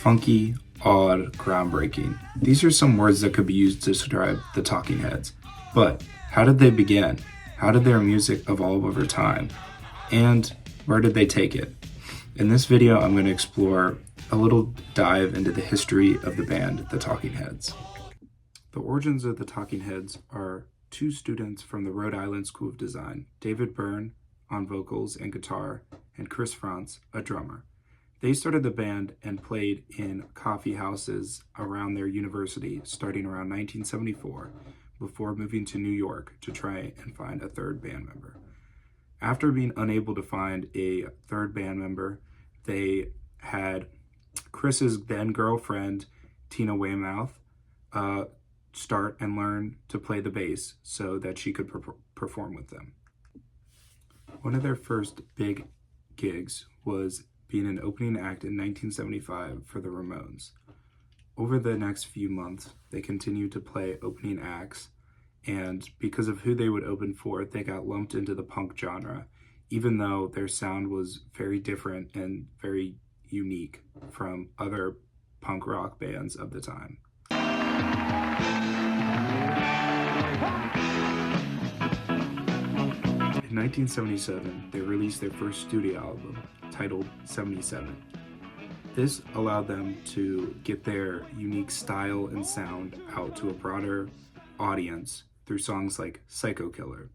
funky, odd, groundbreaking. These are some words that could be used to describe the Talking Heads. But how did they begin? How did their music evolve over time? And where did they take it? In this video, I'm going to explore a little dive into the history of the band, the Talking Heads. The origins of the Talking Heads are two students from the Rhode Island School of Design, David Byrne on vocals and guitar, and Chris Frantz, a drummer. They started the band and played in coffee houses around their university starting around 1974 before moving to New York to try and find a third band member. After being unable to find a third band member, they had Chris's then girlfriend, Tina Weymouth, start and learn to play the bass so that she could perform with them. One of their first big gigs was being an opening act in 1975 for the Ramones. Over the next few months, they continued to play opening acts, and because of who they would open for, they got lumped into the punk genre, even though their sound was very different and very unique from other punk rock bands of the time. In 1977, they released their first studio album, titled 77. This allowed them to get their unique style and sound out to a broader audience through songs like Psycho Killer.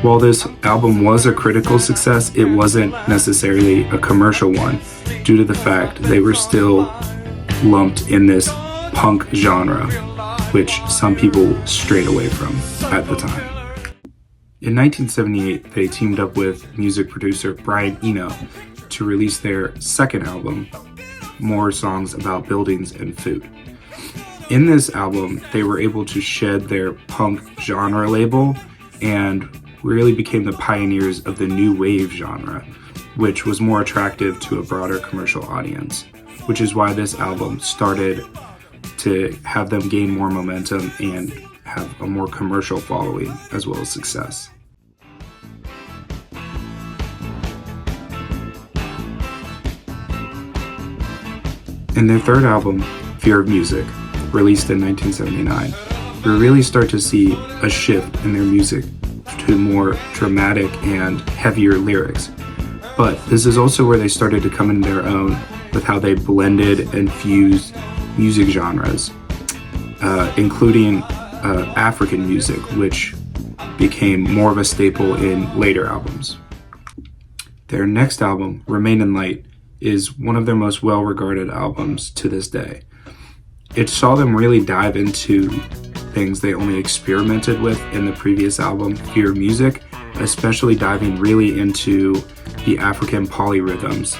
While this album was a critical success, it wasn't necessarily a commercial one due to the fact they were still lumped in this punk genre, which some people strayed away from at the time. In 1978, they teamed up with music producer Brian Eno to release their second album, More Songs About Buildings and Food. In this album, they were able to shed their punk genre label and really became the pioneers of the new wave genre, which was more attractive to a broader commercial audience, which is why this album started to have them gain more momentum and have a more commercial following as well as success. In their third album, Fear of Music, released in 1979, we really start to see a shift in their music to more dramatic and heavier lyrics. But this is also where they started to come into their own with how they blended and fused music genres, including African music, which became more of a staple in later albums. Their next album, Remain in Light, is one of their most well-regarded albums to this day. It saw them really dive into things they only experimented with in the previous album, Fear of Music, especially diving really into the African polyrhythms.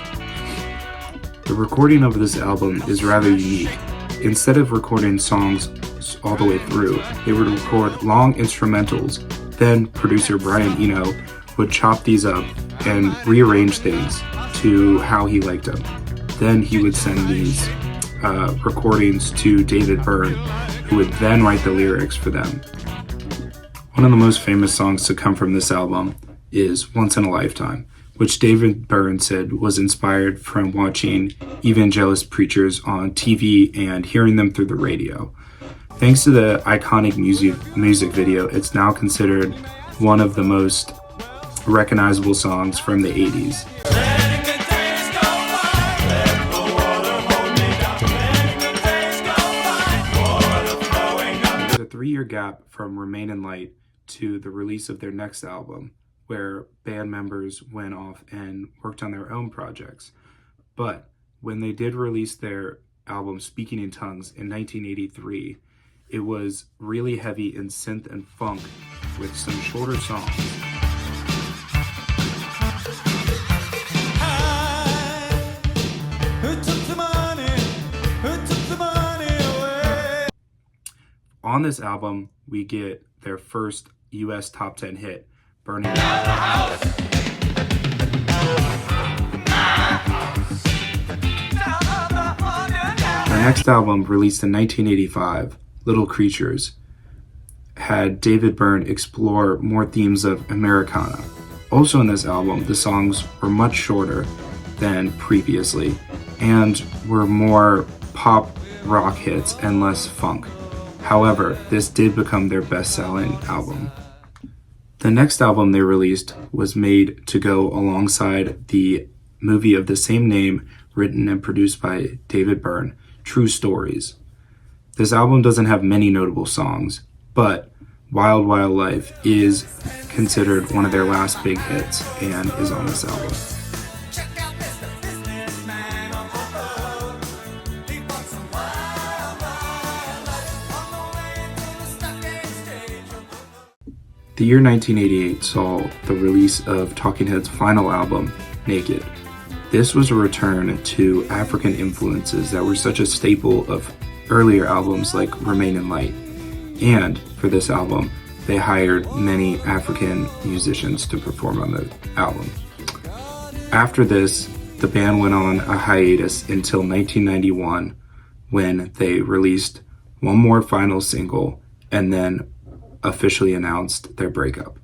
The recording of this album is rather unique. Instead of recording songs all the way through, they would record long instrumentals. Then producer Brian Eno would chop these up and rearrange things to how he liked them. Then he would send these recordings to David Byrne, who would then write the lyrics for them. One of the most famous songs to come from this album is Once in a Lifetime, which David Byrne said was inspired from watching evangelist preachers on TV and hearing them through the radio. Thanks to the iconic music video, it's now considered one of the most recognizable songs from the 80s. There's a 3-year gap from Remain in Light to the release of their next album, where band members went off and worked on their own projects. But when they did release their album Speaking in Tongues in 1983, it was really heavy in synth and funk with some shorter songs. On this album, we get their first US top 10 hit, Burning Down the House. Their next album, released in 1985, Little Creatures, had David Byrne explore more themes of Americana. Also in this album, the songs were much shorter than previously and were more pop rock hits and less funk. However, this did become their best-selling album. The next album they released was made to go alongside the movie of the same name, written and produced by David Byrne, True Stories. This album doesn't have many notable songs, but Wild Wild Life is considered one of their last big hits and is on this album. The year 1988 saw the release of Talking Heads' final album, Naked. This was a return to African influences that were such a staple of earlier albums like Remain in Light. And for this album, they hired many African musicians to perform on the album. After this, the band went on a hiatus until 1991 when they released one more final single and then officially announced their breakup.